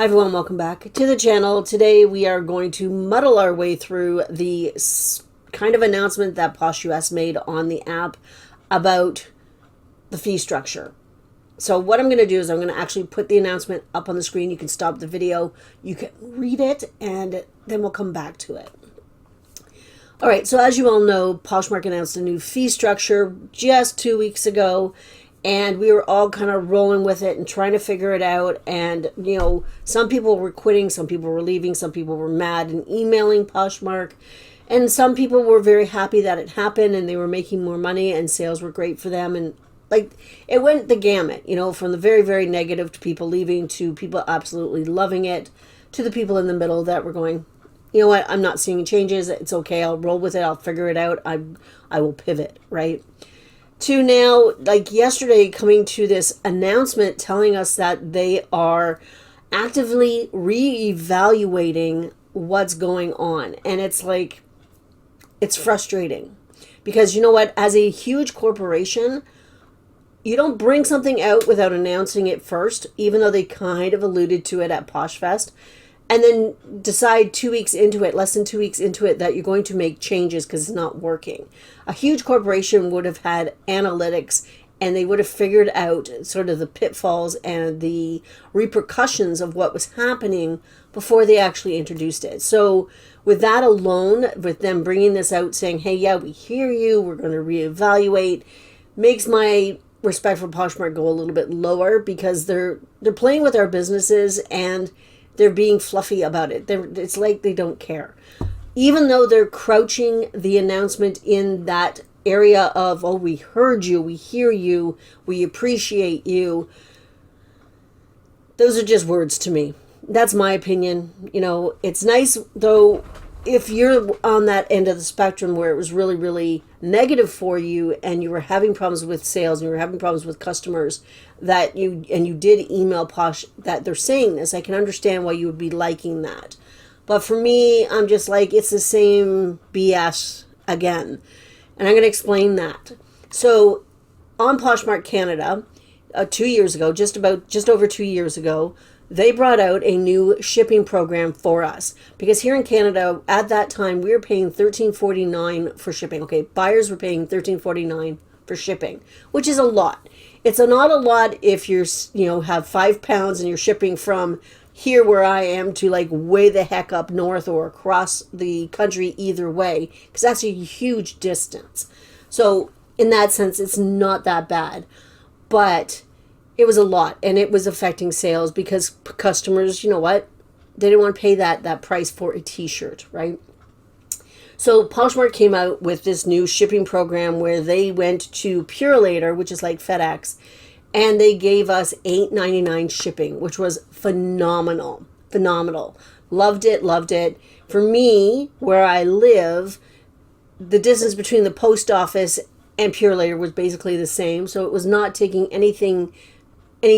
Hi everyone, welcome back to the channel. Today we are going to muddle our way through the kind of announcement that Posh US made on the app about the fee structure. So what I'm going to do is I'm going to actually put the announcement up on the screen. You can stop the video, you can read it, and then we'll come back to it. All right, so as you all know, Poshmark announced a new fee structure just 2 weeks ago. And we were all kind of rolling with it and trying to figure it out. And, you know, some people were quitting, some people were leaving, some people were mad and emailing Poshmark. And some people were very happy that it happened and they were making more money and sales were great for them. And, like, it went the gamut, you know, from the very, very negative to people leaving to people absolutely loving it to the people in the middle that were going, you know what, I'm not seeing changes. It's okay. I'll roll with it. I'll figure it out. I will pivot, right? To now, like yesterday, coming to this announcement telling us that they are actively reevaluating what's going on. And it's like, it's frustrating because you know what, as a huge corporation, you don't bring something out without announcing it first, even though they kind of alluded to it at PoshFest. And then decide 2 weeks into it, less than 2 weeks into it, that you're going to make changes because it's not working. A huge corporation would have had analytics and they would have figured out sort of the pitfalls and the repercussions of what was happening before they actually introduced it. So with that alone, with them bringing this out saying, hey, yeah, we hear you, we're going to reevaluate, makes my respect for Poshmark go a little bit lower because they're playing with our businesses and they're being fluffy about it. It's like they don't care. Even though they're crouching the announcement in that area of, oh, we heard you, we hear you, we appreciate you. Those are just words to me. That's my opinion. You know, it's nice, though, if you're on that end of the spectrum where it was really, really negative for you and you were having problems with sales and you were having problems with customers that you did email Posh that they're saying this, I can understand why you would be liking that. But for me, I'm just like, it's the same BS again. And I'm going to explain that. So on Poshmark Canada, 2 years ago, just over 2 years ago, they brought out a new shipping program for us because here in Canada at that time we were paying $13.49 for shipping. Okay, buyers were paying $13.49 for shipping, which is a lot. It's not a lot if you're, you know, have 5 pounds and you're shipping from here where I am to like way the heck up north or across the country either way, because that's a huge distance. So in that sense, it's not that bad, but it was a lot, and it was affecting sales because customers, you know what, they didn't want to pay that price for a t-shirt, right? So Poshmark came out with this new shipping program where they went to Purelator, which is like FedEx, and they gave us $8.99 shipping, which was phenomenal. Loved it. For me, where I live, the distance between the post office and Purelator was basically the same, so it was not taking any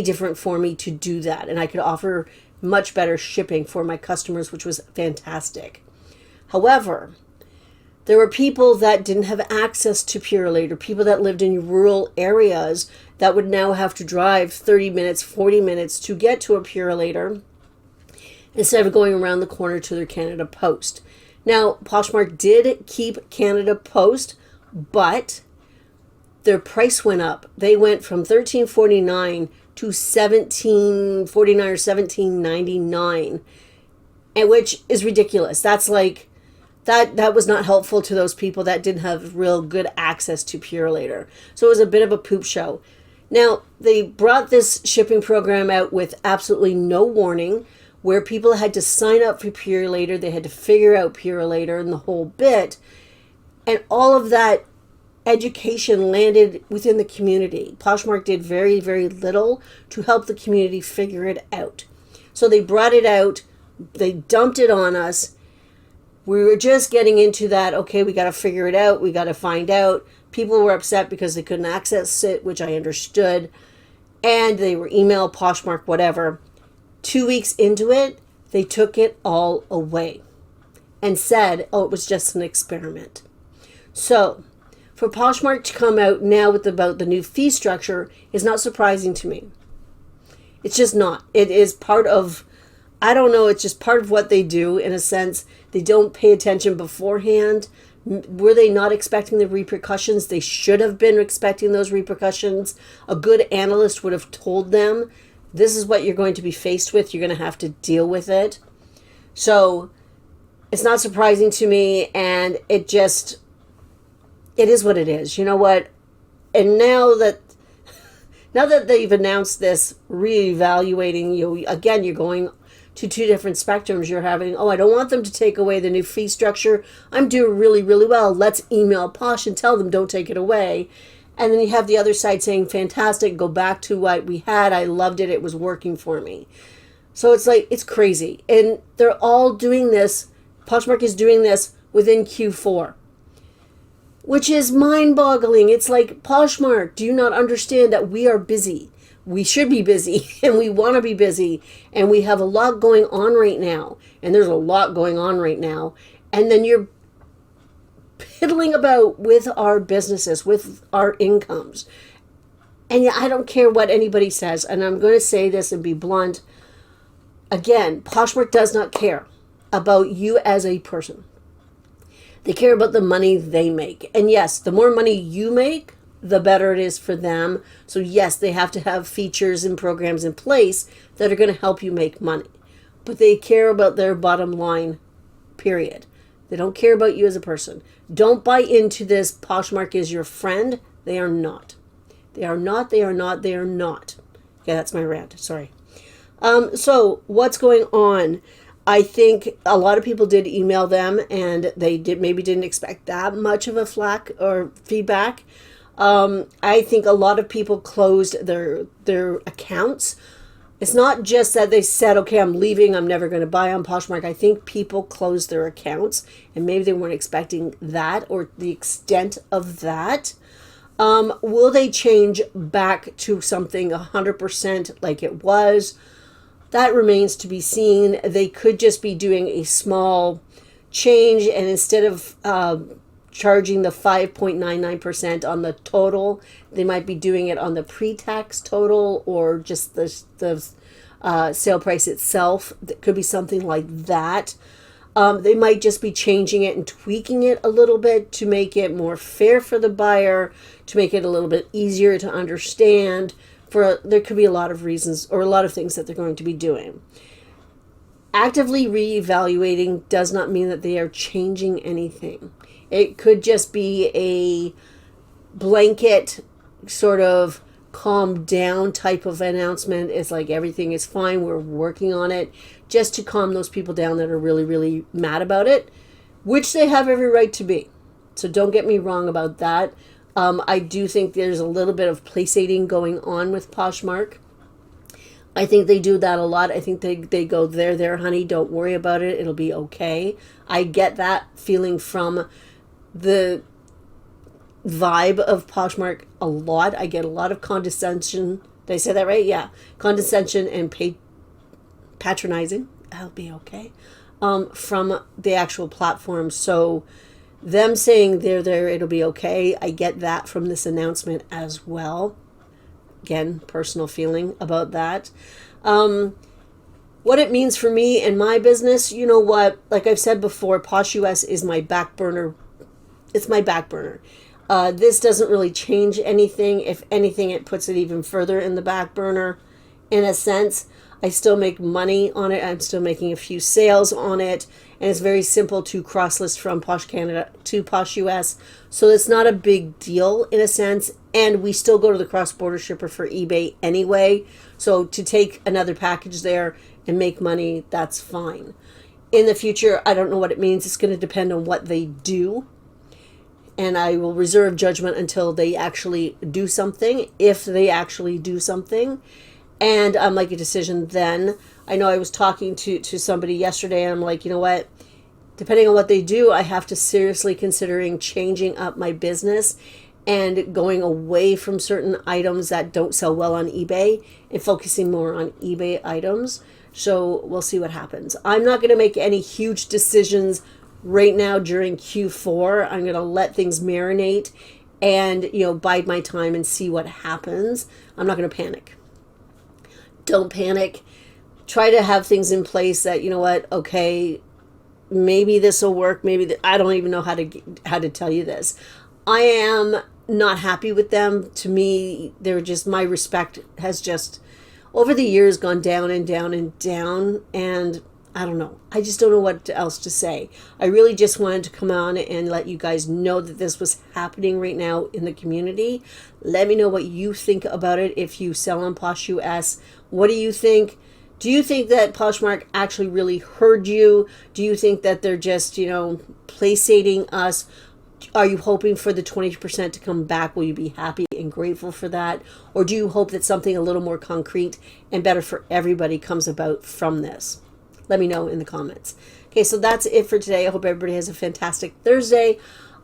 different for me to do that, and I could offer much better shipping for my customers, which was fantastic. However, there were people that didn't have access to Purelator, people that lived in rural areas that would now have to drive 30 minutes, 40 minutes to get to a Purelator instead of going around the corner to their Canada Post. Now, Poshmark did keep Canada Post, but their price went up. They went from $13.49 to $17.49 or $17.99, and which is ridiculous. That's like that was not helpful to those people that didn't have real good access to Purelator. So it was a bit of a poop show. Now, they brought this shipping program out with absolutely no warning, where people had to sign up for Purelator, they had to figure out Purelator and the whole bit, and all of that education landed within the community. Poshmark did very, very little to help the community figure it out. So they brought it out, they dumped it on us. We were just getting into that, okay, we got to figure it out, we got to find out. People were upset because they couldn't access it, which I understood. And they were email, Poshmark, whatever. 2 weeks into it, they took it all away and said, oh, it was just an experiment. So for Poshmark to come out now with about the new fee structure is not surprising to me. It's just not. It is part of I don't know. It's just part of what they do in a sense. They don't pay attention beforehand. Were they not expecting the repercussions? They should have been expecting those repercussions. A good analyst would have told them, this is what you're going to be faced with. You're going to have to deal with it. So it's not surprising to me, and it is what it is. You know what? And now that they've announced this reevaluating, you're going to two different spectrums. You're having, I don't want them to take away the new fee structure. I'm doing really, really well. Let's email Posh and tell them don't take it away. And then you have the other side saying, fantastic, go back to what we had. I loved it. It was working for me. So it's like, it's crazy. And they're all doing this. Poshmark is doing this within Q4, which is mind-boggling. It's like, Poshmark, do you not understand that we are busy? We should be busy, and we want to be busy, and we have a lot going on right now, and there's a lot going on right now, and then you're piddling about with our businesses, with our incomes. And I don't care what anybody says, and I'm going to say this and be blunt. Again, Poshmark does not care about you as a person. They care about the money they make. And yes, the more money you make, the better it is for them. So yes, they have to have features and programs in place that are going to help you make money. But they care about their bottom line, period. They don't care about you as a person. Don't buy into this Poshmark is your friend. They are not. They are not, they are not, they are not. Yeah, that's my rant. Sorry. So what's going on? I think a lot of people did email them, and they didn't expect that much of a flack or feedback. I think a lot of people closed their accounts. It's not just that they said, okay, I'm leaving, I'm never going to buy on Poshmark. I think people closed their accounts, and maybe they weren't expecting that or the extent of that. Will they change back to something 100% like it was? That remains to be seen. They could just be doing a small change, and instead of charging the 5.99% on the total, they might be doing it on the pre-tax total or just the sale price itself. It could be something like that. They might just be changing it and tweaking it a little bit to make it more fair for the buyer, to make it a little bit easier to understand. There could be a lot of reasons or a lot of things that they're going to be doing. Actively reevaluating does not mean that they are changing anything. It could just be a blanket sort of calm down type of announcement. It's like everything is fine, we're working on it, just to calm those people down that are really, really mad about it, which they have every right to be. So don't get me wrong about that. I do think there's a little bit of placating going on with Poshmark. I think they do that a lot. I think they go, there, honey, don't worry about it. It'll be okay. I get that feeling from the vibe of Poshmark a lot. I get a lot of condescension. Did I say that right? Yeah. Condescension and patronizing. I'll be okay. From the actual platform. So them saying there, it'll be okay. I get that from this announcement as well. Again, personal feeling about that. What it means for me and my business, you know what? Like I've said before, Posh US is my back burner. It's my back burner. This doesn't really change anything. If anything, it puts it even further in the back burner. In a sense, I still make money on it. I'm still making a few sales on it. And it's very simple to cross-list from Posh Canada to Posh US. So it's not a big deal in a sense. And we still go to the cross-border shipper for eBay anyway. So to take another package there and make money, that's fine. In the future, I don't know what it means. It's going to depend on what they do. And I will reserve judgment until they actually do something, if they actually do something. And I make a decision then. I know I was talking to somebody yesterday, and I'm like, you know what? Depending on what they do, I have to seriously considering changing up my business and going away from certain items that don't sell well on eBay and focusing more on eBay items. So we'll see what happens. I'm not going to make any huge decisions right now during Q4. I'm going to let things marinate and, bide my time and see what happens. I'm not going to panic. Don't panic. try to have things in place that, you know what, okay, maybe this will work. Maybe I don't even know how to tell you this. I am not happy with them. To me, they're just, my respect has just over the years gone down and down and down, and I don't know. I just don't know what else to say. I really just wanted to come on and let you guys know that this was happening right now in the community. Let me know what you think about it if you sell on Posh US. What do you think? Do you think that Poshmark actually really heard you? Do you think that they're just, placating us? Are you hoping for the 20% to come back? Will you be happy and grateful for that? Or do you hope that something a little more concrete and better for everybody comes about from this? Let me know in the comments. Okay, so that's it for today. I hope everybody has a fantastic Thursday.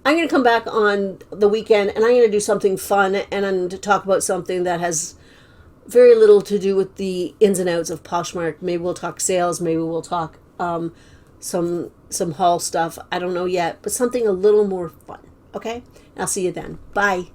I'm going to come back on the weekend and I'm going to do something fun and I'm going to talk about something that has very little to do with the ins and outs of Poshmark. Maybe we'll talk sales. Maybe we'll talk some haul stuff. I don't know yet, but something a little more fun. Okay? I'll see you then. Bye.